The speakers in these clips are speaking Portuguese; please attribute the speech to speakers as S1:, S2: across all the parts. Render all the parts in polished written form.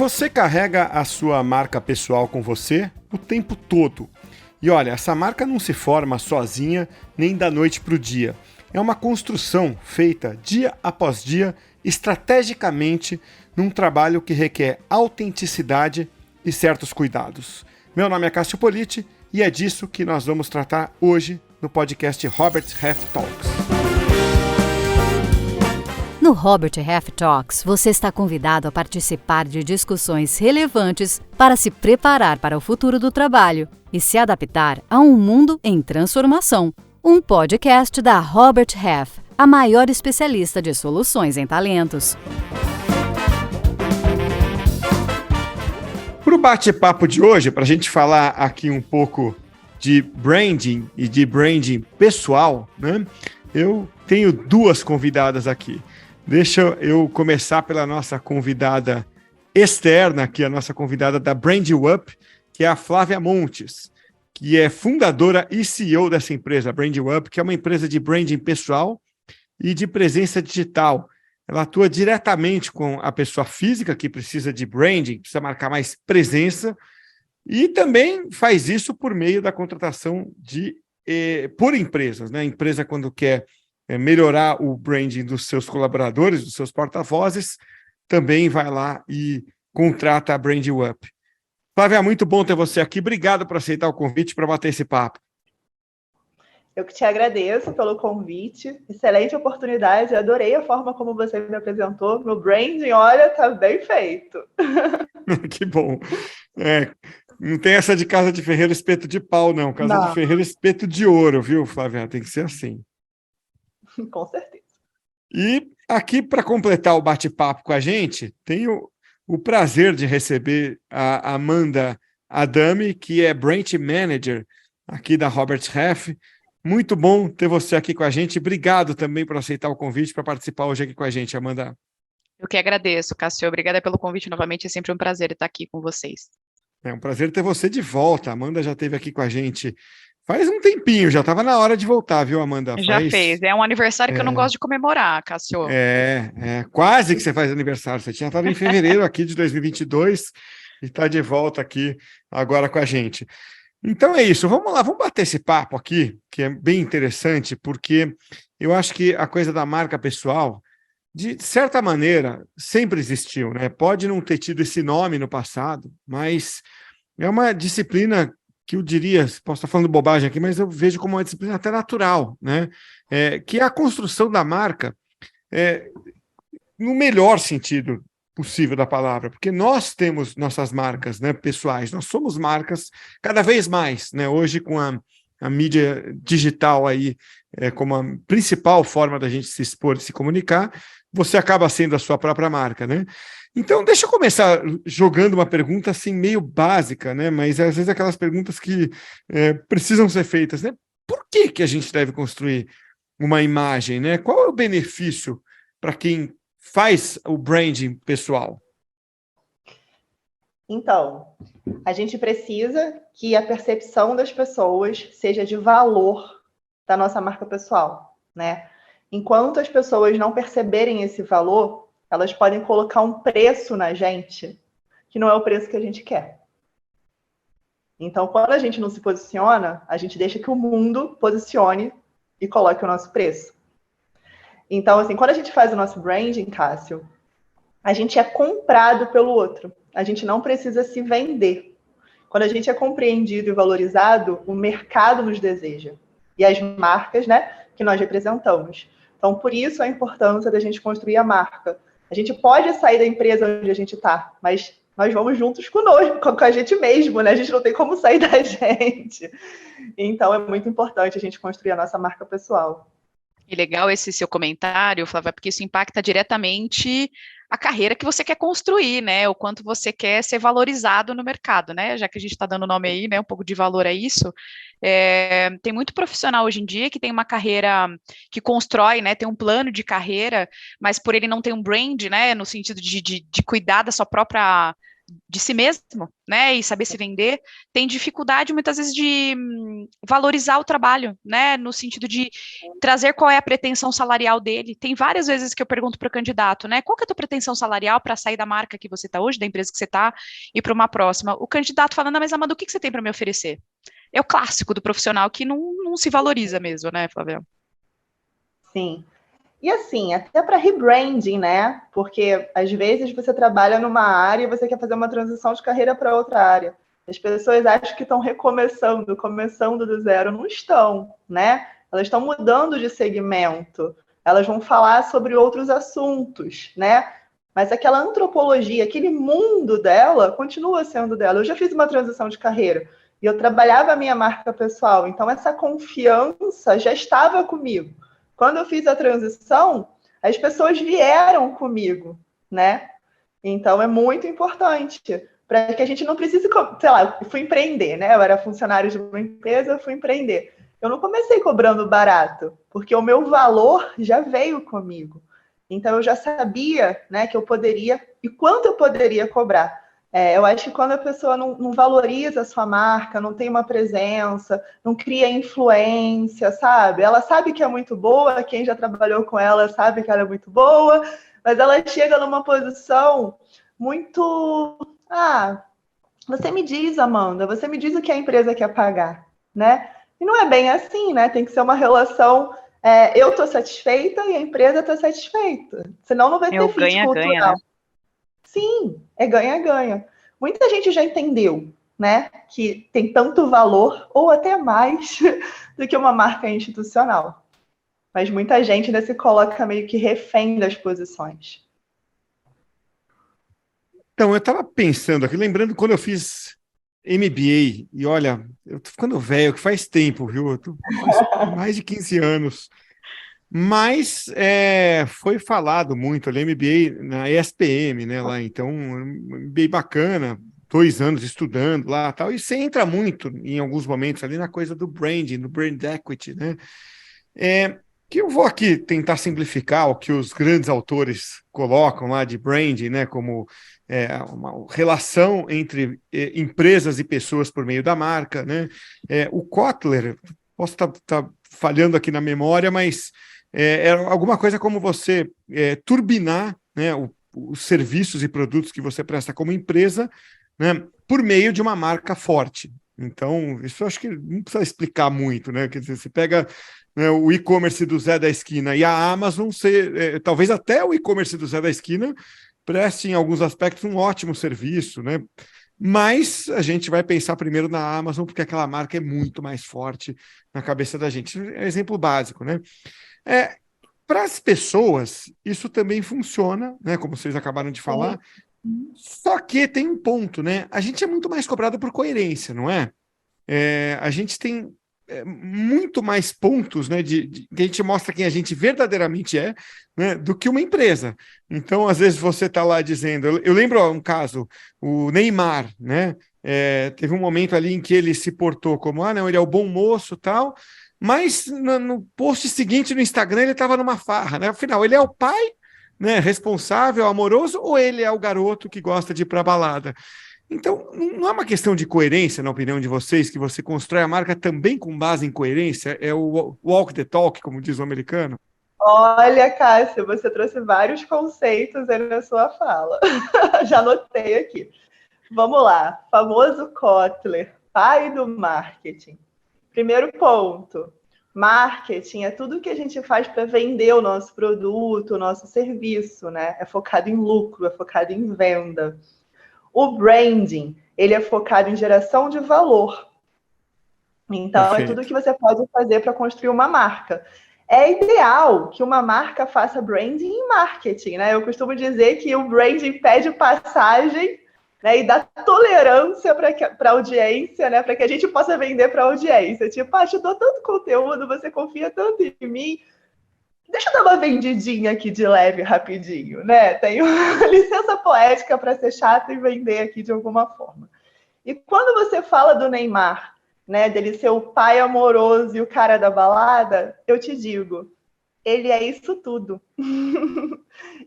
S1: Você carrega a sua marca pessoal com você o tempo todo. E olha, essa marca não se forma sozinha nem da noite para o dia. É uma construção feita dia após dia, estrategicamente, num trabalho que requer autenticidade e certos cuidados. Meu nome é Cássio Politi e é disso que nós vamos tratar hoje no podcast Robert Half Talks.
S2: No Robert Half Talks, você está convidado a participar de discussões relevantes para se preparar para o futuro do trabalho e se adaptar a um mundo em transformação. Um podcast da Robert Half, a maior especialista de soluções em talentos.
S1: Para o bate-papo de hoje, para a gente falar aqui um pouco de branding e de branding pessoal, né? Eu tenho duas convidadas aqui. Deixa eu começar pela nossa convidada externa, aqui a nossa convidada da Brand You Up, que é a Flávia Montes, que é fundadora e CEO dessa empresa, Brand You Up, que é uma empresa de branding pessoal e de presença digital. Ela atua diretamente com a pessoa física que precisa de branding, precisa marcar mais presença, e também faz isso por meio da contratação por empresas, né? A empresa, quando quer melhorar o branding dos seus colaboradores, dos seus porta-vozes, também vai lá e contrata a Brand You Up. Flávia, muito bom ter você aqui. Obrigado por aceitar o convite para bater esse papo.
S3: Eu que te agradeço pelo convite. Excelente oportunidade. Adorei a forma como você me apresentou. Meu branding, olha, tá bem feito.
S1: Que bom. Não tem essa de casa de ferreiro espeto de pau, não. Casa de ferreiro espeto de ouro, viu, Flávia? Tem que ser assim.
S3: Com certeza.
S1: E aqui, para completar o bate-papo com a gente, tenho o prazer de receber a Amanda Adami, que é Brand Manager aqui da Robert Half. Muito bom ter você aqui com a gente. Obrigado também por aceitar o convite para participar hoje aqui com a gente, Amanda.
S4: Eu que agradeço, Cássio. Obrigada pelo convite novamente. É sempre um prazer estar aqui com vocês.
S1: É um prazer ter você de volta. A Amanda já esteve aqui com a gente faz um tempinho, já estava na hora de voltar, viu, Amanda?
S4: Já fez. É um aniversário que eu não gosto de comemorar, Cássio.
S1: Quase que você faz aniversário. Você tinha estado em fevereiro aqui de 2022 e está de volta aqui agora com a gente. Então é isso, vamos lá, vamos bater esse papo aqui, que é bem interessante, porque eu acho que a coisa da marca pessoal, de certa maneira, sempre existiu, né? Pode não ter tido esse nome no passado, mas é uma disciplina que eu diria, posso estar falando bobagem aqui, mas eu vejo como uma disciplina até natural, né? Que é a construção da marca no melhor sentido possível da palavra, porque nós temos nossas marcas, né, pessoais, nós somos marcas cada vez mais, né? Hoje com a mídia digital aí como a principal forma da gente se expor e se comunicar, você acaba sendo a sua própria marca, né? Então, deixa eu começar jogando uma pergunta assim meio básica, né? Mas às vezes aquelas perguntas que precisam ser feitas, né? Por que a gente deve construir uma imagem, né? Qual é o benefício para quem faz o branding pessoal?
S3: Então, a gente precisa que a percepção das pessoas seja de valor da nossa marca pessoal, né? Enquanto as pessoas não perceberem esse valor, elas podem colocar um preço na gente que não é o preço que a gente quer. Então, quando a gente não se posiciona, a gente deixa que o mundo posicione e coloque o nosso preço. Então, assim, quando a gente faz o nosso branding, Cássio, a gente é comprado pelo outro. A gente não precisa se vender. Quando a gente é compreendido e valorizado, o mercado nos deseja. E as marcas, né, que nós representamos. Então, por isso a importância da gente construir a marca. A gente pode sair da empresa onde a gente está, mas nós vamos juntos conosco, com a gente mesmo, né? A gente não tem como sair da gente. Então, é muito importante a gente construir a nossa marca pessoal.
S4: E legal esse seu comentário, Flávia, porque isso impacta diretamente a carreira que você quer construir, né? O quanto você quer ser valorizado no mercado, né? Já que a gente está dando nome aí, né? Um pouco de valor a isso. Tem muito profissional hoje em dia que tem uma carreira que constrói, né? Tem um plano de carreira, mas por ele não ter um brand, né? No sentido de cuidar da sua própria de si mesmo, né, e saber se vender, tem dificuldade muitas vezes de valorizar o trabalho, né, no sentido de trazer qual é a pretensão salarial dele. Tem várias vezes que eu pergunto para o candidato, né, qual que é a tua pretensão salarial para sair da marca que você está hoje, da empresa que você está, e para uma próxima? O candidato fala, não, mas Amanda, o que você tem para me oferecer? É o clássico do profissional que não se valoriza mesmo, né, Flávia?
S3: Sim. E assim, até para rebranding, né? Porque às vezes você trabalha numa área e você quer fazer uma transição de carreira para outra área. As pessoas acham que estão recomeçando, começando do zero. Não estão, né? Elas estão mudando de segmento. Elas vão falar sobre outros assuntos, né? Mas aquela antropologia, aquele mundo dela, continua sendo dela. Eu já fiz uma transição de carreira e eu trabalhava a minha marca pessoal. Então, essa confiança já estava comigo. Quando eu fiz a transição, as pessoas vieram comigo, né? Então, é muito importante para que a gente não precise, sei lá, eu fui empreender, né? Eu era funcionário de uma empresa, eu fui empreender. Eu não comecei cobrando barato, porque o meu valor já veio comigo. Então, eu já sabia, né, que eu poderia e quanto eu poderia cobrar. Eu acho que quando a pessoa não valoriza a sua marca, não tem uma presença, não cria influência, sabe? Ela sabe que é muito boa, quem já trabalhou com ela sabe que ela é muito boa, mas ela chega numa posição muito... Ah, você me diz, Amanda, você me diz o que a empresa quer pagar, né? E não é bem assim, né? Tem que ser uma relação... eu estou satisfeita e a empresa está satisfeita. Senão não vai ter fit
S4: ganha-ganha,
S3: cultural.
S4: né?
S3: Sim, é ganha-ganha. Muita gente já entendeu, né, que tem tanto valor, ou até mais, do que uma marca institucional. Mas muita gente ainda se coloca meio que refém das posições.
S1: Então, eu estava pensando aqui, lembrando quando eu fiz MBA, e olha, eu tô ficando velho, que faz tempo, viu? Faz mais de 15 anos. Mas foi falado muito ali, MBA na ESPM, né? Lá, então, um MBA bacana, 2 anos estudando lá tal, e você entra muito em alguns momentos ali na coisa do branding, do brand equity, né? Que eu vou aqui tentar simplificar o que os grandes autores colocam lá de branding, né? Como uma relação entre empresas e pessoas por meio da marca, né? O Kotler, posso estar falhando aqui na memória, mas era alguma coisa como você turbinar, né, os serviços e produtos que você presta como empresa, né, por meio de uma marca forte. Então, isso eu acho que não precisa explicar muito, né? Quer dizer, você pega, né, o e-commerce do Zé da Esquina e a Amazon, talvez até o e-commerce do Zé da Esquina preste, em alguns aspectos, um ótimo serviço, né? Mas a gente vai pensar primeiro na Amazon, porque aquela marca é muito mais forte na cabeça da gente. É um exemplo básico, né? Para as pessoas, isso também funciona, né? Como vocês acabaram de falar. Só que tem um ponto, né? A gente é muito mais cobrado por coerência, não é? A gente tem muito mais pontos, né? Que a gente mostra quem a gente verdadeiramente é, né? Do que uma empresa. Então, às vezes, você está lá dizendo. Eu lembro um caso, o Neymar, né? Teve um momento ali em que ele se portou como, não, ele é o bom moço, tal. Mas no post seguinte no Instagram ele estava numa farra, né? Afinal, ele é o pai, né, responsável, amoroso, ou ele é o garoto que gosta de ir para a balada? Então, não é uma questão de coerência, na opinião de vocês, que você constrói a marca também com base em coerência? É o walk the talk, como diz o americano?
S3: Olha, Cássia, você trouxe vários conceitos aí na sua fala. Já anotei aqui. Vamos lá. Famoso Kotler, pai do marketing. Primeiro ponto. Marketing é tudo que a gente faz para vender o nosso produto, o nosso serviço, né? É focado em lucro, é focado em venda. O branding, ele é focado em geração de valor. Então, é tudo que você pode fazer para construir uma marca. É ideal que uma marca faça branding e marketing, né? Eu costumo dizer que o branding pede passagem, né, e dá tolerância para a audiência, né? Para que a gente possa vender para a audiência. Tipo, te dou tanto conteúdo, você confia tanto em mim. Deixa eu dar uma vendidinha aqui de leve, rapidinho, né? Tenho licença poética para ser chata e vender aqui de alguma forma. E quando você fala do Neymar, né, dele ser o pai amoroso e o cara da balada, eu te digo, ele é isso tudo.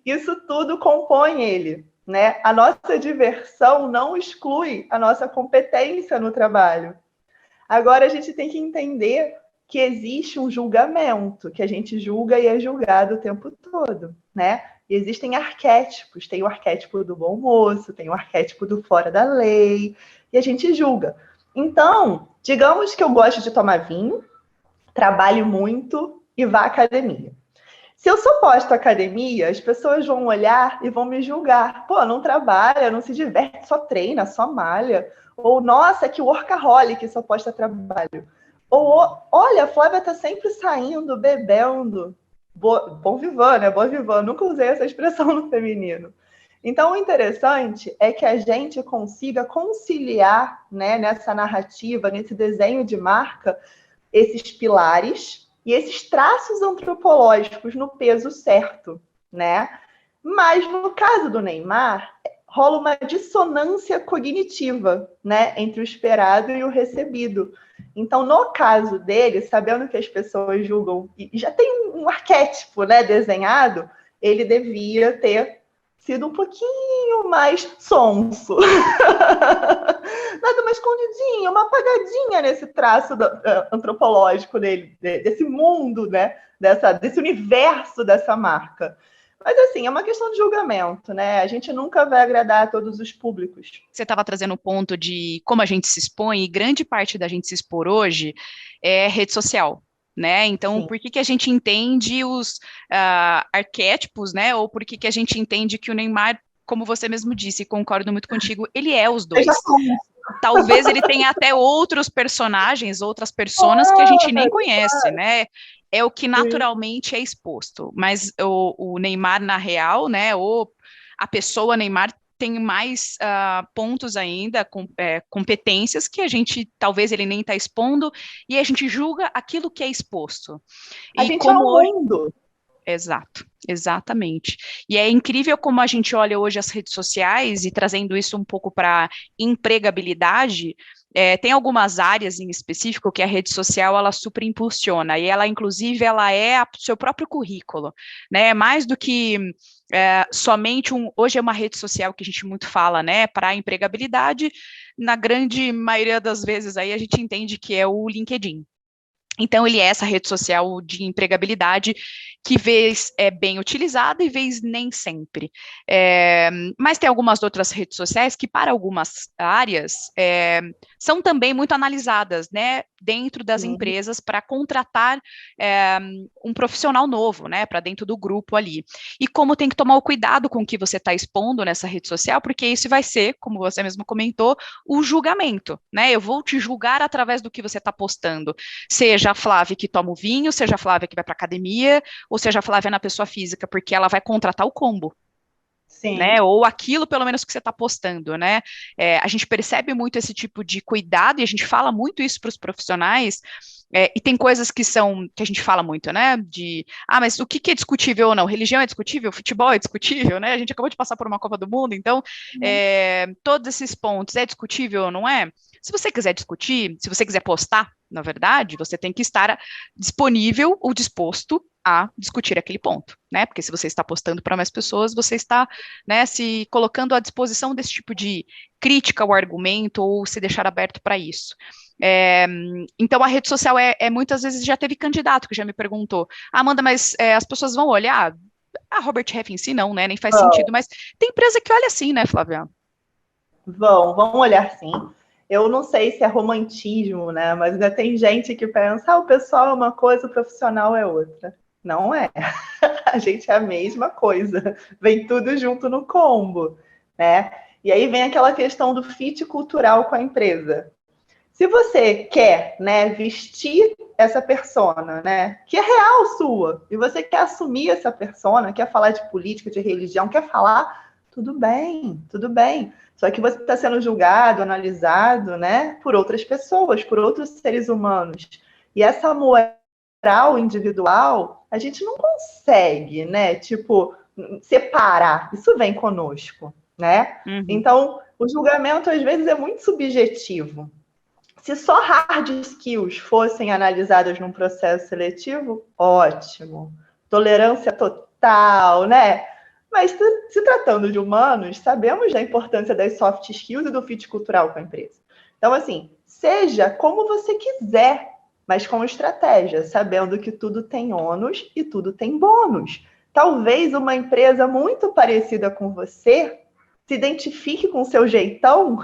S3: Isso tudo compõe ele. né? A nossa diversão não exclui a nossa competência no trabalho. Agora, a gente tem que entender que existe um julgamento, que a gente julga e é julgado o tempo todo, né? E existem arquétipos, tem o arquétipo do bom moço, tem o arquétipo do fora da lei, e a gente julga. Então, digamos que eu gosto de tomar vinho, trabalho muito e vá à academia. Se eu sou posto à academia, as pessoas vão olhar e vão me julgar. Pô, não trabalha, não se diverte, só treina, só malha. Ou, nossa, que workaholic, só posta trabalho. Ou, olha, a Flávia tá sempre saindo, bebendo. Bom vivant, né? Bom vivant. Nunca usei essa expressão no feminino. Então, o interessante é que a gente consiga conciliar, né, nessa narrativa, nesse desenho de marca, esses pilares e esses traços antropológicos no peso certo, né? Mas no caso do Neymar, rola uma dissonância cognitiva, né, entre o esperado e o recebido. Então, no caso dele, sabendo que as pessoas julgam e já tem um arquétipo, né, desenhado, ele devia ter sido um pouquinho mais sonso. Dado uma escondidinha, uma apagadinha nesse traço antropológico dele, desse mundo, né? Desse universo dessa marca. Mas, assim, é uma questão de julgamento, né? A gente nunca vai agradar a todos os públicos.
S4: Você estava trazendo o ponto de como a gente se expõe, e grande parte da gente se expor hoje é rede social, né? Então,
S3: Sim.
S4: por que a gente entende os arquétipos, né? Ou por que a gente entende que o Neymar, como você mesmo disse, concordo muito contigo, ele é os dois. Talvez ele tenha até outros personagens, outras personas que a gente nem conhece, né? É o que naturalmente é exposto. Mas o Neymar, na real, né? Ou a pessoa Neymar tem mais pontos ainda, competências que a gente, talvez ele nem está expondo, e a gente julga aquilo que é exposto.
S3: A gente é o mundo.
S4: Exato, exatamente. E é incrível como a gente olha hoje as redes sociais e trazendo isso um pouco para empregabilidade. Tem algumas áreas em específico que a rede social ela super impulsiona e ela, inclusive, ela é o seu próprio currículo, né? Mais do que somente hoje é uma rede social que a gente muito fala, né? Para a empregabilidade, na grande maioria das vezes aí a gente entende que é o LinkedIn. Então, ele é essa rede social de empregabilidade que vez é bem utilizada e vez nem sempre. Mas tem algumas outras redes sociais que, para algumas áreas, são também muito analisadas, né, dentro das empresas para contratar um profissional novo, né, para dentro do grupo ali. E como tem que tomar o cuidado com o que você está expondo nessa rede social, porque isso vai ser, como você mesmo comentou, o julgamento, né? Eu vou te julgar através do que você está postando, seja a Flávia que toma o vinho, seja a Flávia que vai para academia, ou seja a Flávia na pessoa física, porque ela vai contratar o combo.
S3: Sim.
S4: Né, ou aquilo pelo menos que você está postando, né? A gente percebe muito esse tipo de cuidado e a gente fala muito isso para os profissionais. E tem coisas que a gente fala muito, né? Mas o que é discutível ou não? Religião é discutível, futebol é discutível, né? A gente acabou de passar por uma Copa do Mundo, então todos esses pontos é discutível ou não é? Se você quiser discutir, se você quiser postar, na verdade, você tem que estar disponível ou disposto a discutir aquele ponto, né? Porque se você está postando para mais pessoas, você está, né, se colocando à disposição desse tipo de crítica ao argumento ou se deixar aberto para isso. Então, a rede social muitas vezes já teve candidato que já me perguntou, Amanda, mas as pessoas vão olhar? A Robert Half em si não, né? Nem faz sentido, mas tem empresa que olha assim, né, Flávia?
S3: Vão olhar sim. Eu não sei se é romantismo, né? Mas ainda tem gente que pensa, o pessoal é uma coisa, o profissional é outra. Não é. A gente é a mesma coisa. Vem tudo junto no combo, né? E aí vem aquela questão do fit cultural com a empresa. Se você quer, né, vestir essa persona, né, que é real sua, e você quer assumir essa persona, quer falar de política, de religião, quer falar, tudo bem, tudo bem. Só que você está sendo julgado, analisado, né, por outras pessoas, por outros seres humanos. E essa moral individual, a gente não consegue, né, tipo, separar. Isso vem conosco, né? Então, o julgamento, às vezes, é muito subjetivo. Se só hard skills fossem analisadas num processo seletivo, ótimo. Tolerância total, né? Mas se tratando de humanos, sabemos da importância das soft skills e do fit cultural com a empresa. Então, assim, seja como você quiser, mas com estratégia, sabendo que tudo tem ônus e tudo tem bônus. Talvez uma empresa muito parecida com você se identifique com o seu jeitão,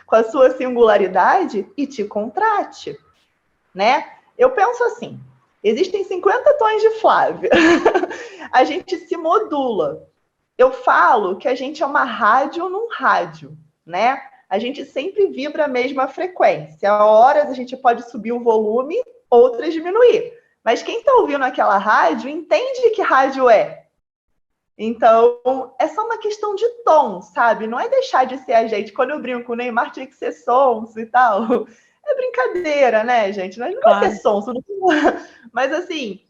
S3: com a sua singularidade e te contrate, né? Eu penso assim, existem 50 tons de Flávia. A gente se modula. Eu falo que a gente é uma rádio num rádio, né? A gente sempre vibra a mesma frequência. A horas a gente pode subir o volume, outras diminuir. Mas quem está ouvindo aquela rádio entende que rádio é. Então, é só uma questão de tom, sabe? Não é deixar de ser a gente. Quando eu brinco com o Neymar, tinha que ser sons e tal. É brincadeira, né, gente? Nós não vai ser sons. Mas, assim,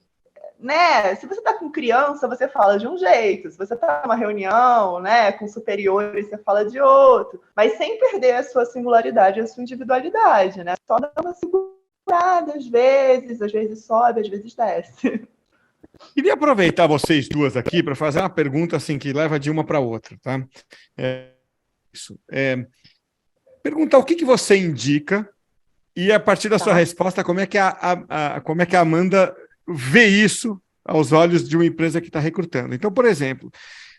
S3: né? Se você está com criança, você fala de um jeito. Se você está numa reunião, né, com superiores, você fala de outro. Mas sem perder a sua singularidade, a sua individualidade, né? Só dar uma segurada às vezes sobe, às vezes desce.
S1: Queria aproveitar vocês duas aqui para fazer uma pergunta assim que leva de uma para outra, tá? Perguntar o que você indica e a partir da sua resposta como é que como é que a Amanda vê isso aos olhos de uma empresa que está recrutando. Então, por exemplo,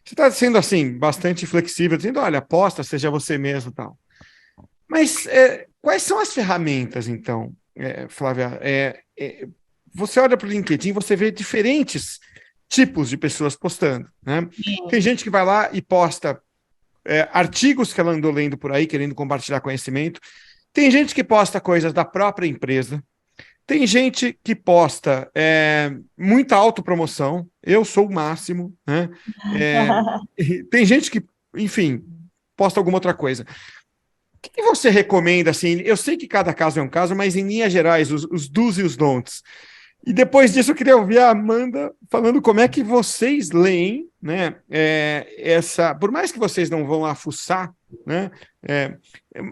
S1: você está sendo assim bastante flexível, dizendo, olha, aposta, seja você mesmo, e tal. Mas quais são as ferramentas, então, Flávia? Você olha para o LinkedIn, você vê diferentes tipos de pessoas postando, né? Tem gente que vai lá e posta artigos que ela andou lendo por aí, querendo compartilhar conhecimento. Tem gente que posta coisas da própria empresa. Tem gente que posta muita autopromoção. Eu sou o máximo, né? Tem gente que, enfim, posta alguma outra coisa. O que você recomenda, assim? Eu sei que cada caso é um caso, mas em linhas gerais, os do's e os don'ts. E depois disso, eu queria ouvir a Amanda falando como é que vocês leem, né, por mais que vocês não vão lá fuçar, né,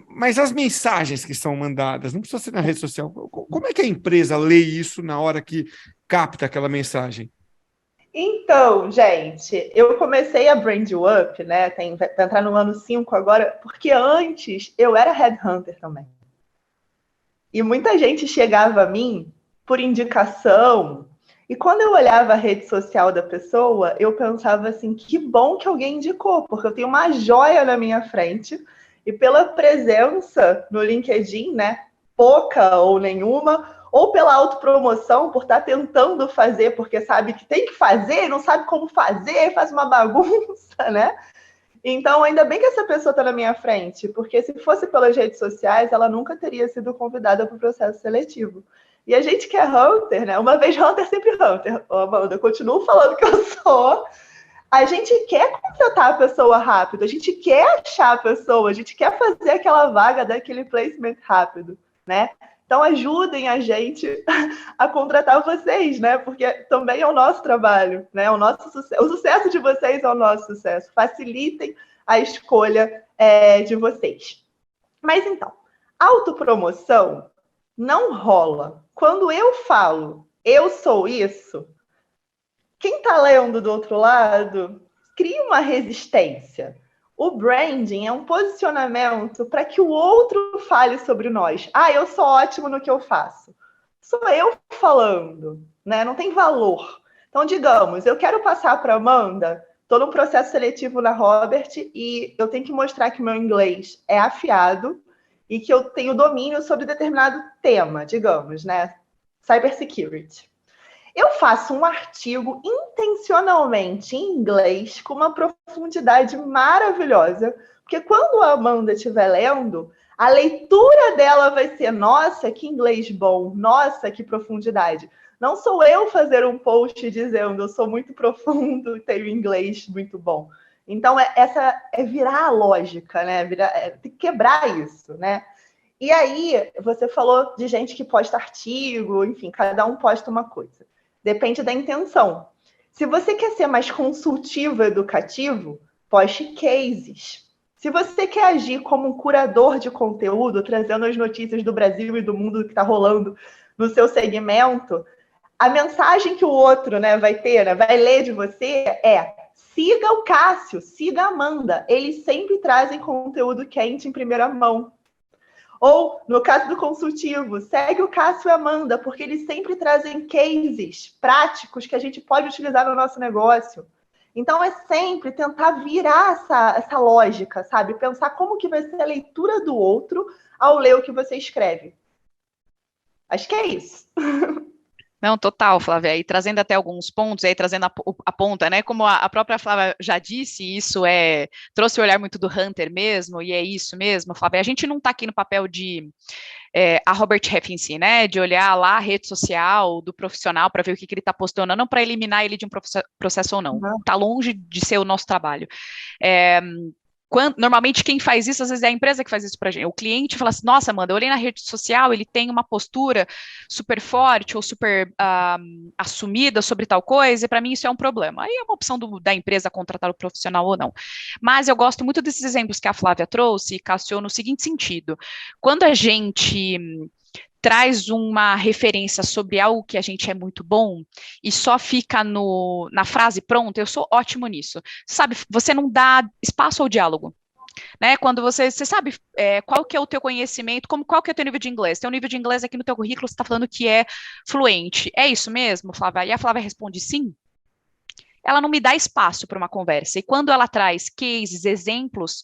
S1: mas as mensagens que são mandadas, não precisa ser na rede social, como é que a empresa lê isso na hora que capta aquela mensagem?
S3: Então, gente, eu comecei a Brand You Up, né, vai entrar no ano 5 agora, porque antes eu era headhunter também. E muita gente chegava a mim por indicação. E quando eu olhava a rede social da pessoa, eu pensava assim, que bom que alguém indicou, porque eu tenho uma joia na minha frente, e pela presença no LinkedIn, né, pouca ou nenhuma, ou pela autopromoção, por estar tentando fazer, porque sabe que tem que fazer, não sabe como fazer, faz uma bagunça, né? Então, ainda bem que essa pessoa está na minha frente, porque se fosse pelas redes sociais, ela nunca teria sido convidada para o processo seletivo. E a gente que é hunter, né? Uma vez hunter, sempre hunter. Amanda, eu continuo falando que eu sou. A gente quer contratar a pessoa rápido, a gente quer achar a pessoa, a gente quer fazer aquela vaga daquele placement rápido, né? Então, ajudem a gente a contratar vocês, né? Porque também é o nosso trabalho, né? O sucesso de vocês é o nosso sucesso. Facilitem a escolha de vocês. Mas, então, autopromoção não rola. Quando eu falo, eu sou isso, quem está lendo do outro lado cria uma resistência. O branding é um posicionamento para que o outro fale sobre nós. Ah, eu sou ótimo no que eu faço. Sou eu falando, né? Não tem valor. Então, digamos, eu quero passar para a Amanda, estou num processo seletivo na Robert e eu tenho que mostrar que meu inglês é afiado e que eu tenho domínio sobre determinado tema, digamos, né? Cybersecurity. Eu faço um artigo intencionalmente em inglês com uma profundidade maravilhosa, porque quando a Amanda estiver lendo, a leitura dela vai ser, nossa, que inglês bom, nossa, que profundidade. Não sou eu fazer um post dizendo, eu sou muito profundo e tenho inglês muito bom. Então, essa é virar a lógica, né? Tem que quebrar isso, né? E aí, você falou de gente que posta artigo, enfim, cada um posta uma coisa. Depende da intenção. Se você quer ser mais consultivo, educativo, poste cases. Se você quer agir como um curador de conteúdo, trazendo as notícias do Brasil e do mundo que está rolando no seu segmento, a mensagem que o outro, né, vai ter, né, vai ler de você Siga o Cássio, siga a Amanda. Eles sempre trazem conteúdo quente em primeira mão. Ou, no caso do consultivo, segue o Cássio e a Amanda, porque eles sempre trazem cases práticos que a gente pode utilizar no nosso negócio. Então, é sempre tentar virar essa lógica, sabe? Pensar como que vai ser a leitura do outro ao ler o que você escreve. Acho que é isso.
S4: Não, total, Flávia, e trazendo até alguns pontos, aí trazendo a ponta, né, como a própria Flávia já disse, isso trouxe o olhar muito do Hunter mesmo, e é isso mesmo, Flávia, a gente não está aqui no papel de a Robert Half em si, né, de olhar lá a rede social do profissional para ver o que ele está postando, não para eliminar ele de um processo ou não, está longe de ser o nosso trabalho. Normalmente quem faz isso, às vezes é a empresa que faz isso para a gente. O cliente fala assim, nossa, Amanda, eu olhei na rede social, ele tem uma postura super forte ou super assumida sobre tal coisa, e para mim isso é um problema. Aí é uma opção da empresa contratar o profissional ou não. Mas eu gosto muito desses exemplos que a Flávia trouxe, Cássio, no seguinte sentido. Quando a gente traz uma referência sobre algo que a gente é muito bom e só fica na frase pronta, eu sou ótimo nisso. Sabe, você não dá espaço ao diálogo. Né, quando você sabe qual que é o teu conhecimento, qual que é o teu nível de inglês? Teu nível de inglês aqui no teu currículo, você está falando que é fluente. É isso mesmo, Flávia? E a Flávia responde sim. Ela não me dá espaço para uma conversa. E quando ela traz cases, exemplos,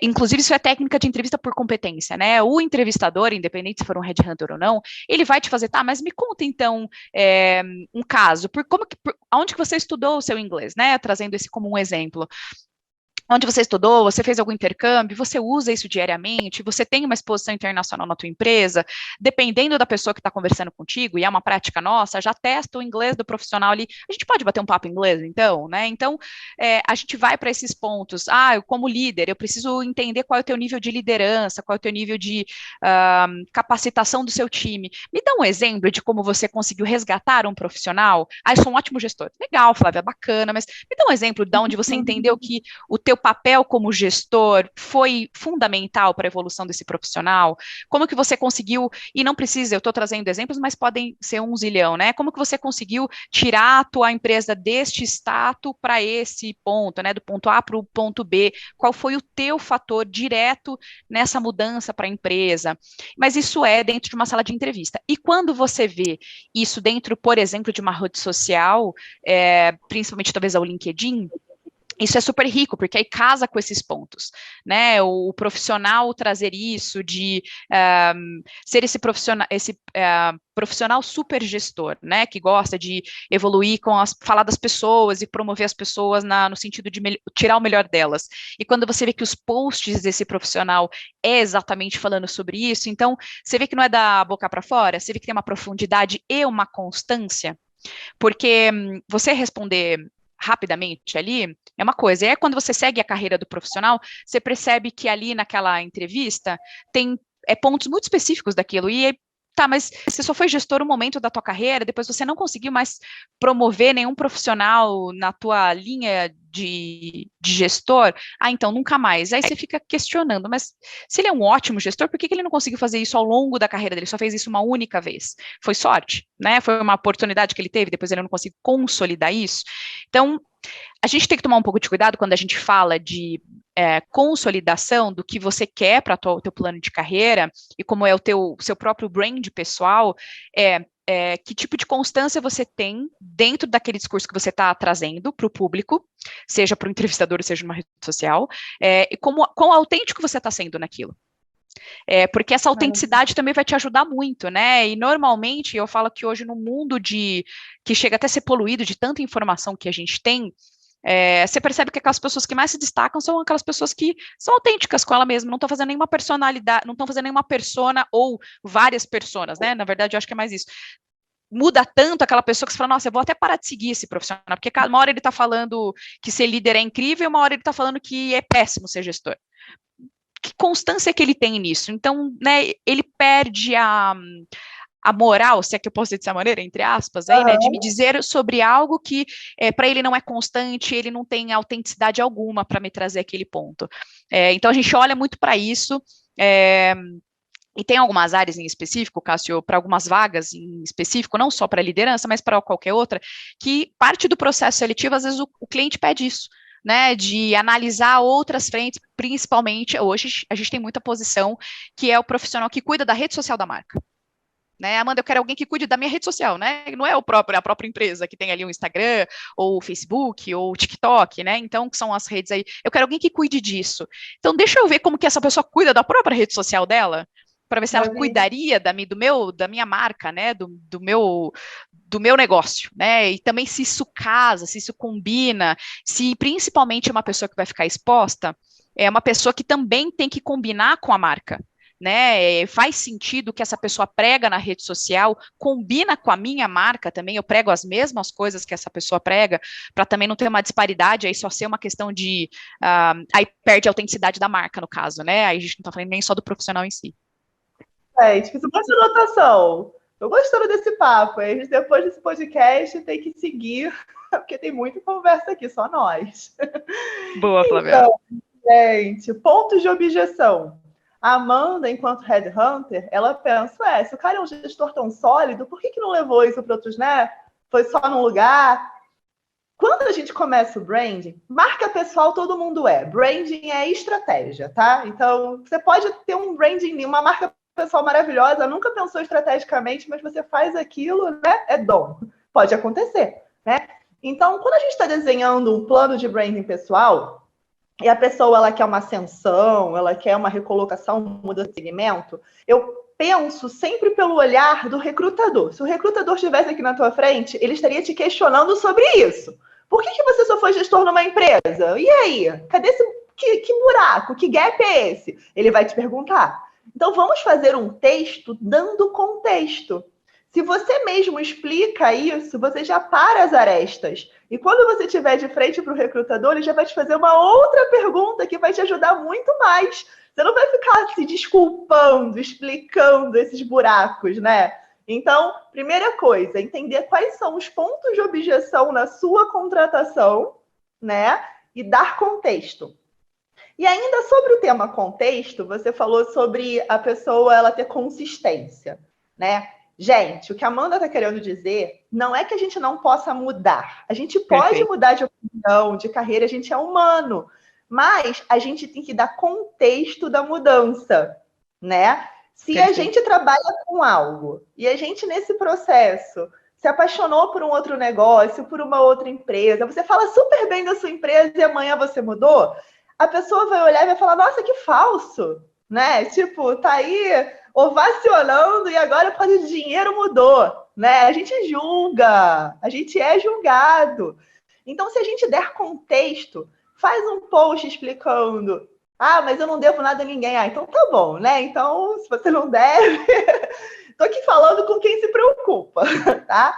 S4: inclusive isso é técnica de entrevista por competência, né? O entrevistador, independente se for um headhunter ou não, ele vai te fazer, tá, mas me conta então um caso, aonde que você estudou o seu inglês, né? Trazendo esse como um exemplo. Onde você estudou, você fez algum intercâmbio, você usa isso diariamente, você tem uma exposição internacional na tua empresa, dependendo da pessoa que está conversando contigo, e é uma prática nossa, já testa o inglês do profissional ali, a gente pode bater um papo em inglês, então, né, então, a gente vai para esses pontos, eu como líder, eu preciso entender qual é o teu nível de liderança, qual é o teu nível de capacitação do seu time, me dá um exemplo de como você conseguiu resgatar um profissional, eu sou um ótimo gestor, legal, Flávia, bacana, mas me dá um exemplo de onde você entendeu que o teu papel como gestor foi fundamental para a evolução desse profissional? Como que você conseguiu, e não precisa, eu estou trazendo exemplos, mas podem ser um zilhão, né? Como que você conseguiu tirar a tua empresa deste status para esse ponto, né? Do ponto A para o ponto B? Qual foi o teu fator direto nessa mudança para a empresa? Mas isso é dentro de uma sala de entrevista. E quando você vê isso dentro, por exemplo, de uma rede social, principalmente talvez ao LinkedIn, isso é super rico, porque aí casa com esses pontos, né? O profissional trazer isso, de ser esse profissional super gestor, né? Que gosta de evoluir falar das pessoas e promover as pessoas no sentido de tirar o melhor delas. E quando você vê que os posts desse profissional é exatamente falando sobre isso, então você vê que não é da boca para fora, você vê que tem uma profundidade e uma constância, porque você responder rapidamente ali, é uma coisa. E aí, quando você segue a carreira do profissional, você percebe que ali naquela entrevista tem pontos muito específicos daquilo. E tá, mas você só foi gestor um momento da tua carreira, depois você não conseguiu mais promover nenhum profissional na tua linha de gestor, então nunca mais. Aí você fica questionando, mas se ele é um ótimo gestor, por que ele não conseguiu fazer isso ao longo da carreira dele? Só fez isso uma única vez. Foi sorte, né? Foi uma oportunidade que ele teve, depois ele não conseguiu consolidar isso. Então, a gente tem que tomar um pouco de cuidado quando a gente fala de consolidação do que você quer para o teu plano de carreira e como é o seu próprio brand pessoal, que tipo de constância você tem dentro daquele discurso que você está trazendo para o público, seja para o entrevistador, seja numa rede social, e quão autêntico você está sendo naquilo. Porque essa autenticidade também vai te ajudar muito, né? E normalmente eu falo que hoje no mundo que chega até a ser poluído de tanta informação que a gente tem, você percebe que aquelas pessoas que mais se destacam são aquelas pessoas que são autênticas com ela mesma, não estão fazendo nenhuma personalidade, não estão fazendo nenhuma persona ou várias personas, né? Na verdade, eu acho que é mais isso. Muda tanto aquela pessoa que você fala, nossa, eu vou até parar de seguir esse profissional, porque uma hora ele está falando que ser líder é incrível, uma hora ele está falando que é péssimo ser gestor. Que constância que ele tem nisso? Então, né, ele perde a moral, se é que eu posso dizer dessa maneira, entre aspas, aí, né, de me dizer sobre algo que para ele não é constante, ele não tem autenticidade alguma para me trazer aquele ponto. Então, a gente olha muito para isso, E tem algumas áreas em específico, Cássio, para algumas vagas em específico, não só para liderança, mas para qualquer outra, que parte do processo seletivo, às vezes o cliente pede isso, né, de analisar outras frentes, principalmente, hoje a gente tem muita posição que é o profissional que cuida da rede social da marca. Né, Amanda, eu quero alguém que cuide da minha rede social, né? Não é a própria empresa que tem ali o Instagram, ou o Facebook, ou o TikTok, né? Então, que são as redes aí. Eu quero alguém que cuide disso. Então, deixa eu ver como que essa pessoa cuida da própria rede social dela, para ver se ela cuidaria da minha marca, né? Do meu negócio, né? E também se isso casa, se isso combina, se principalmente uma pessoa que vai ficar exposta é uma pessoa que também tem que combinar com a marca. Né, faz sentido que essa pessoa prega na rede social, combina com a minha marca também, eu prego as mesmas coisas que essa pessoa prega, para também não ter uma disparidade, aí só ser uma questão de, aí perde a autenticidade da marca, no caso, né, aí a gente não está falando nem só do profissional em si.
S3: Gente, fiz um monte de anotação. Tô gostando desse papo, a gente depois desse podcast tem que seguir, porque tem muita conversa aqui, só nós.
S4: Boa, Flávia.
S3: Então, gente, pontos de objeção. A Amanda, enquanto headhunter, ela pensa, se o cara é um gestor tão sólido, por que não levou isso para outros, né? Foi só num lugar. Quando a gente começa o branding, marca pessoal todo mundo é. Branding é estratégia, tá? Então, você pode ter um branding, uma marca pessoal maravilhosa, nunca pensou estrategicamente, mas você faz aquilo, né? É dom. Pode acontecer, né? Então, quando a gente está desenhando um plano de branding pessoal, e a pessoa ela quer uma ascensão, ela quer uma recolocação, mudança de segmento, eu penso sempre pelo olhar do recrutador. Se o recrutador estivesse aqui na tua frente, ele estaria te questionando sobre isso. Por que você só foi gestor numa empresa? E aí? Cadê esse... Que buraco? Que gap é esse? Ele vai te perguntar. Então, vamos fazer um texto dando contexto. Se você mesmo explica isso, você já para as arestas. E quando você estiver de frente para o recrutador, ele já vai te fazer uma outra pergunta que vai te ajudar muito mais. Você não vai ficar se desculpando, explicando esses buracos, né? Então, primeira coisa, entender quais são os pontos de objeção na sua contratação, né? E dar contexto. E ainda sobre o tema contexto, você falou sobre a pessoa ela ter consistência, né? Gente, o que a Amanda está querendo dizer não é que a gente não possa mudar. A gente pode mudar de opinião, de carreira, a gente é humano. Mas a gente tem que dar contexto da mudança, né? Se a gente trabalha com algo e a gente, nesse processo, se apaixonou por um outro negócio, por uma outra empresa, você fala super bem da sua empresa e amanhã você mudou, a pessoa vai olhar e vai falar, nossa, que falso, né? Tipo, tá aí ovacionando e agora por causa de dinheiro mudou, né? A gente julga, a gente é julgado. Então, se a gente der contexto, faz um post explicando, mas eu não devo nada a ninguém. Então tá bom, né? Então, se você não deve, tô aqui falando com quem se preocupa, tá?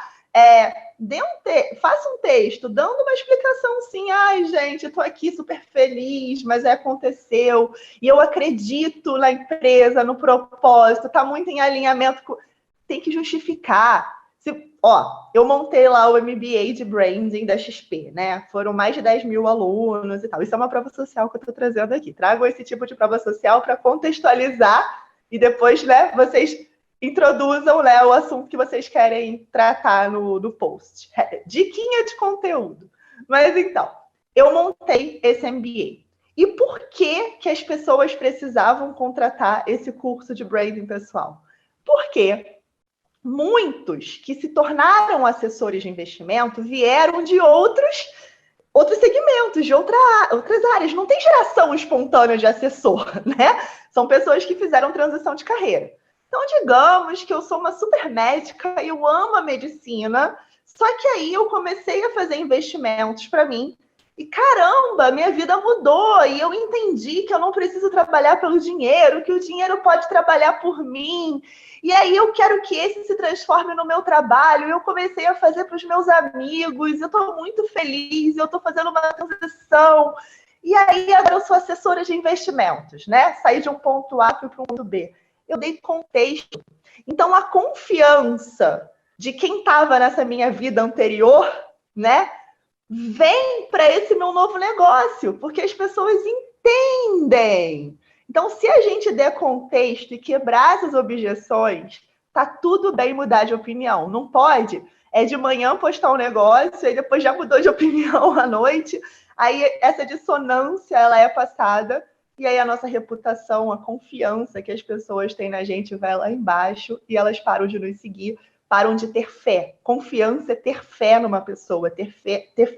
S3: Faça um texto dando uma explicação assim, gente, eu tô aqui super feliz, mas aconteceu, e eu acredito na empresa, no propósito, tá muito em alinhamento com... Tem que justificar. Eu montei lá o MBA de Branding da XP, né? Foram mais de 10 mil alunos e tal. Isso é uma prova social que eu tô trazendo aqui. Trago esse tipo de prova social para contextualizar e depois, né, vocês introduzam, né, o assunto que vocês querem tratar no post. Diquinha de conteúdo. Mas então, eu montei esse MBA. E por que as pessoas precisavam contratar esse curso de branding pessoal? Porque muitos que se tornaram assessores de investimento vieram de outros segmentos, de outras áreas. Não tem geração espontânea de assessor, né? São pessoas que fizeram transição de carreira. Então, digamos que eu sou uma super médica e eu amo a medicina, só que aí eu comecei a fazer investimentos para mim e, caramba, minha vida mudou e eu entendi que eu não preciso trabalhar pelo dinheiro, que o dinheiro pode trabalhar por mim. E aí eu quero que esse se transforme no meu trabalho. Eu comecei a fazer para os meus amigos, eu estou muito feliz, eu estou fazendo uma transição. E aí agora eu sou assessora de investimentos, né? Saí de um ponto A para um ponto B. Eu dei contexto. Então, a confiança de quem estava nessa minha vida anterior, né, vem para esse meu novo negócio, porque as pessoas entendem. Então, se a gente der contexto e quebrar essas objeções, tá tudo bem mudar de opinião. Não pode de manhã postar um negócio e depois já mudou de opinião à noite. Aí essa dissonância ela é passada e aí a nossa reputação, a confiança que as pessoas têm na gente vai lá embaixo e elas param de nos seguir, param de ter fé. Confiança é ter fé numa pessoa, ter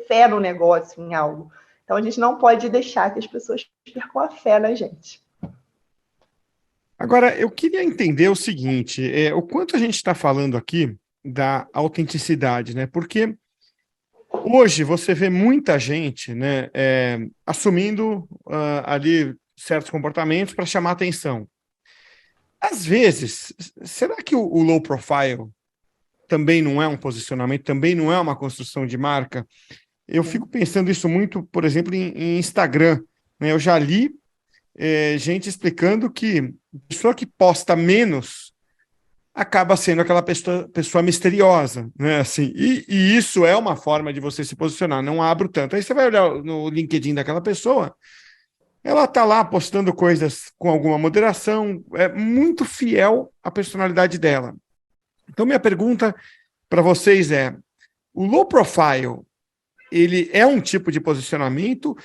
S3: fé no negócio, em algo. Então a gente não pode deixar que as pessoas percam a fé na gente.
S1: Agora, eu queria entender o seguinte, o quanto a gente está falando aqui da autenticidade, né? Porque hoje você vê muita gente, né, assumindo ali certos comportamentos para chamar atenção. Às vezes, será que o low profile também não é um posicionamento, também não é uma construção de marca? Eu fico pensando isso muito, por exemplo, em Instagram, né? Eu já li gente explicando que a pessoa que posta menos acaba sendo aquela pessoa misteriosa, né? Assim, e isso é uma forma de você se posicionar, não abro tanto. Aí você vai olhar no LinkedIn daquela pessoa, ela está lá postando coisas com alguma moderação, é muito fiel à personalidade dela. Então, minha pergunta para vocês o low profile, ele é um tipo de posicionamento,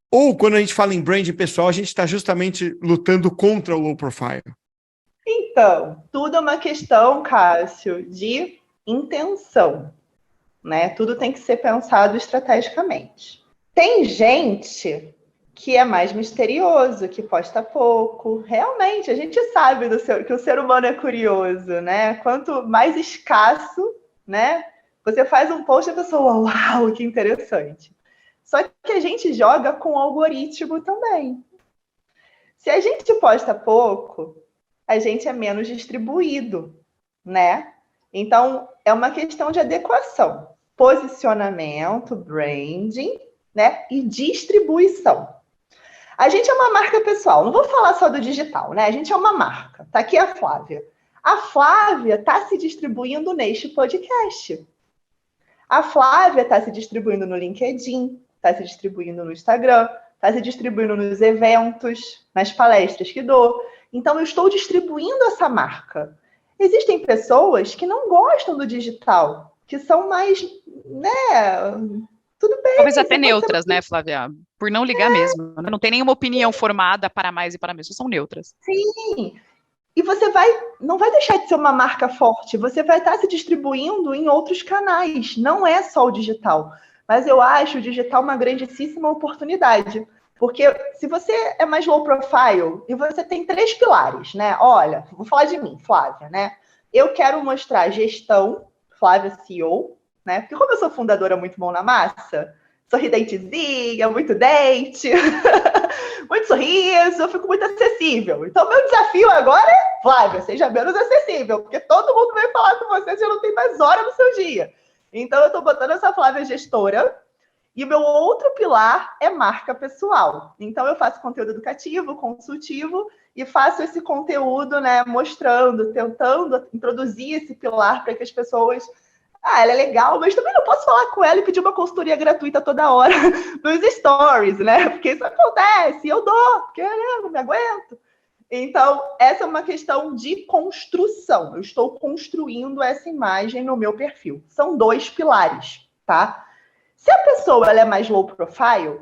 S1: ou quando a gente fala em branding pessoal, a gente está justamente lutando contra o low profile?
S3: Então, tudo é uma questão, Cássio, de intenção, né? Tudo tem que ser pensado estrategicamente. Tem gente que é mais misterioso, que posta pouco. Realmente, a gente sabe que o ser humano é curioso, né? Quanto mais escasso, né? Você faz um post e a pessoa, uau, que interessante. Só que a gente joga com o algoritmo também. Se a gente posta pouco, a gente é menos distribuído, né? Então, é uma questão de adequação, posicionamento, branding, né? E distribuição. A gente é uma marca pessoal, não vou falar só do digital, né? A gente é uma marca. Tá aqui a Flávia. A Flávia está se distribuindo neste podcast. A Flávia está se distribuindo no LinkedIn, está se distribuindo no Instagram, está se distribuindo nos eventos, nas palestras que dou. Então, eu estou distribuindo essa marca. Existem pessoas que não gostam do digital, que são mais, né? Tudo bem.
S4: Talvez até neutras, né, Flávia? Por não ligar mesmo. Não tem nenhuma opinião formada para mais e para menos, são neutras.
S3: Sim. E você não vai deixar de ser uma marca forte, você vai estar se distribuindo em outros canais, não é só o digital. Mas eu acho o digital uma grandíssima oportunidade, porque se você é mais low profile e você tem 3 pilares, né? Olha, vou falar de mim, Flávia, né? Eu quero mostrar gestão, Flávia CEO, né? Porque como eu sou fundadora muito mão na massa, sorridentezinha, muito dente, muito sorriso, eu fico muito acessível. Então, meu desafio agora é, Flávia, seja menos acessível, porque todo mundo vai falar com você, você não tem mais hora no seu dia. Então, eu estou botando essa Flávia gestora, e o meu outro pilar é marca pessoal. Então, eu faço conteúdo educativo, consultivo, e faço esse conteúdo, né, mostrando, tentando introduzir esse pilar para que as pessoas... ela é legal, mas também não posso falar com ela e pedir uma consultoria gratuita toda hora nos stories, né? Porque isso acontece, eu dou, porque eu não me aguento. Então, essa é uma questão de construção. Eu estou construindo essa imagem no meu perfil. São 2 pilares, tá? Se a pessoa ela é mais low profile,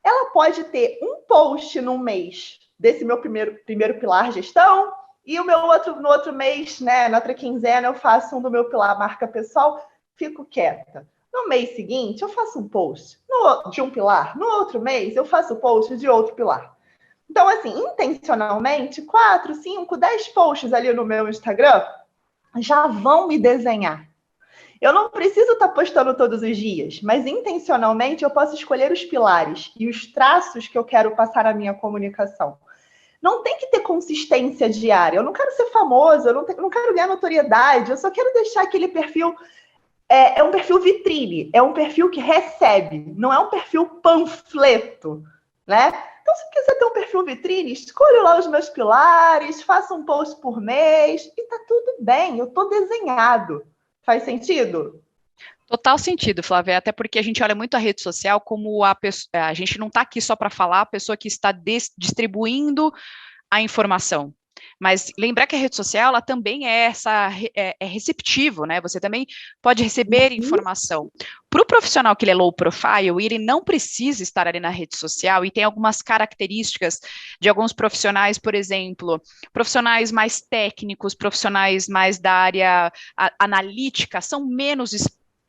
S3: ela pode ter um post no mês desse meu primeiro pilar, gestão, e o meu no outro mês, né, na outra quinzena, eu faço um do meu pilar marca pessoal, fico quieta. No mês seguinte, eu faço um post de um pilar. No outro mês, eu faço post de outro pilar. Então, assim, intencionalmente, 4, 5, 10 posts ali no meu Instagram já vão me desenhar. Eu não preciso estar postando todos os dias, mas intencionalmente eu posso escolher os pilares e os traços que eu quero passar na minha comunicação. Não tem que ter consistência diária. Eu não quero ser famoso, eu não quero ganhar notoriedade, eu só quero deixar aquele perfil... É um perfil vitrine, é um perfil que recebe, não é um perfil panfleto, né? Então, se quiser ter um perfil vitrine, escolha lá os meus pilares, faça um post por mês e tá tudo bem, eu tô desenhado. Faz sentido?
S4: Total sentido, Flávia, até porque a gente olha muito a rede social como a gente não está aqui só para falar a pessoa que está distribuindo a informação. Mas lembrar que a rede social, ela também é receptivo, né? Você também pode receber informação. Para o profissional que ele é low profile, ele não precisa estar ali na rede social, e tem algumas características de alguns profissionais, por exemplo, profissionais mais técnicos, profissionais mais da área analítica, são menos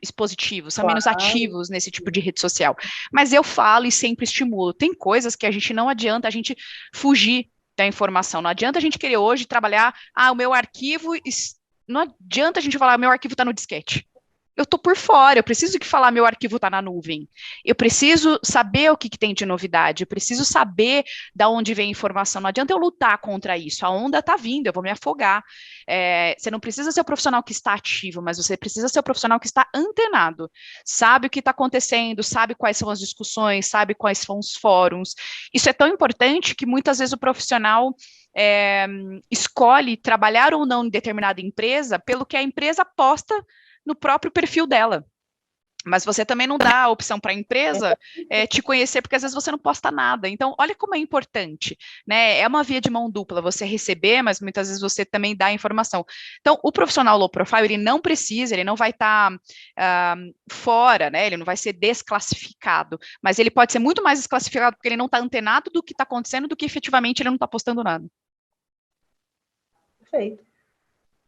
S4: expositivos, são menos ativos nesse tipo de rede social. Mas eu falo e sempre estimulo. Tem coisas que a gente não adianta a gente fugir da informação. Não adianta a gente querer hoje trabalhar, o meu arquivo, não adianta a gente falar, meu arquivo está no disquete. Eu estou por fora, eu preciso que falar meu arquivo está na nuvem. Eu preciso saber o que tem de novidade, eu preciso saber de onde vem a informação. Não adianta eu lutar contra isso, a onda está vindo, eu vou me afogar. Você não precisa ser o profissional que está ativo, mas você precisa ser o profissional que está antenado. Sabe o que está acontecendo, sabe quais são as discussões, sabe quais são os fóruns. Isso é tão importante que muitas vezes o profissional escolhe trabalhar ou não em determinada empresa pelo que a empresa posta no próprio perfil dela. Mas você também não dá a opção para a empresa te conhecer, porque às vezes você não posta nada. Então, olha como é importante, né? É uma via de mão dupla, você receber, mas muitas vezes você também dá a informação. Então, o profissional low profile, ele não precisa, ele não vai estar fora, né? Ele não vai ser desclassificado, mas ele pode ser muito mais desclassificado porque ele não está antenado do que está acontecendo do que efetivamente ele não está postando nada.
S3: Perfeito.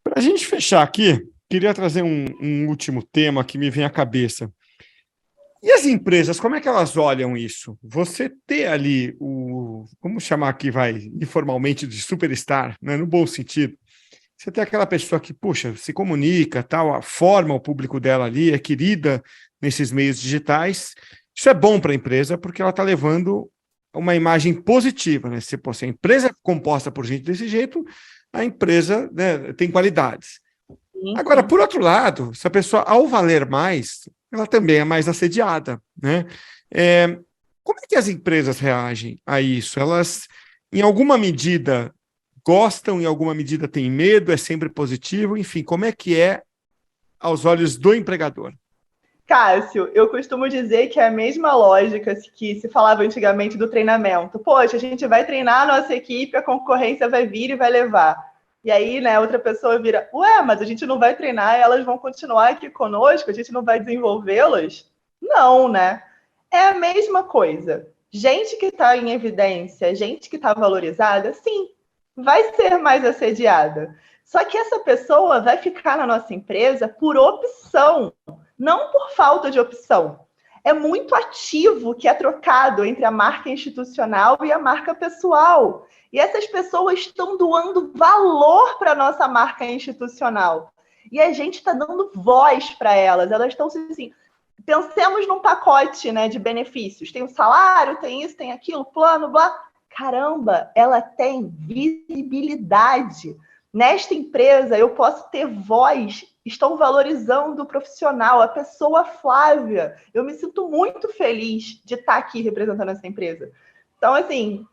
S1: Para a gente fechar aqui, queria trazer um último tema que me vem à cabeça. E as empresas, como é que elas olham isso? Você ter ali vamos chamar aqui, informalmente, de superstar, né, no bom sentido. Você tem aquela pessoa que, puxa, se comunica, tal, forma o público dela ali, é querida nesses meios digitais. Isso é bom para a empresa, porque ela está levando uma imagem positiva, né? Se a empresa é composta por gente desse jeito, a empresa, né, tem qualidades. Agora, por outro lado, se a pessoa, ao valer mais, ela também é mais assediada, né? Como é que as empresas reagem a isso? Elas, em alguma medida, gostam, em alguma medida têm medo, é sempre positivo? Enfim, como é que é aos olhos do empregador?
S3: Cássio, eu costumo dizer que é a mesma lógica que se falava antigamente do treinamento. Poxa, a gente vai treinar a nossa equipe, a concorrência vai vir e vai levar. E aí, né, outra pessoa vira, mas a gente não vai treinar, elas vão continuar aqui conosco, a gente não vai desenvolvê-las? Não, né? É a mesma coisa. Gente que está em evidência, gente que está valorizada, sim, vai ser mais assediada. Só que essa pessoa vai ficar na nossa empresa por opção, não por falta de opção. É muito ativo que é trocado entre a marca institucional e a marca pessoal. E essas pessoas estão doando valor para a nossa marca institucional. E a gente está dando voz para elas. Elas estão assim, pensemos num pacote, né, de benefícios. Tem o salário, tem isso, tem aquilo, plano, blá. Caramba, ela tem visibilidade. Nesta empresa, eu posso ter voz, estão valorizando o profissional, a pessoa Flávia. Eu me sinto muito feliz de estar aqui representando essa empresa. Então, assim,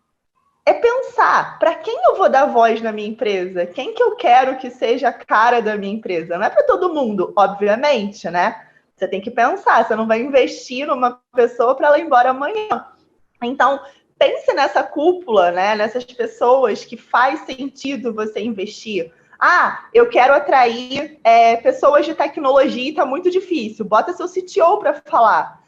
S3: é pensar, para quem eu vou dar voz na minha empresa? Quem que eu quero que seja a cara da minha empresa? Não é para todo mundo, obviamente, né? Você tem que pensar, você não vai investir numa pessoa para ela ir embora amanhã. Então, pense nessa cúpula, né? Nessas pessoas que faz sentido você investir. Eu quero atrair pessoas de tecnologia e está muito difícil. Bota seu CTO para falar.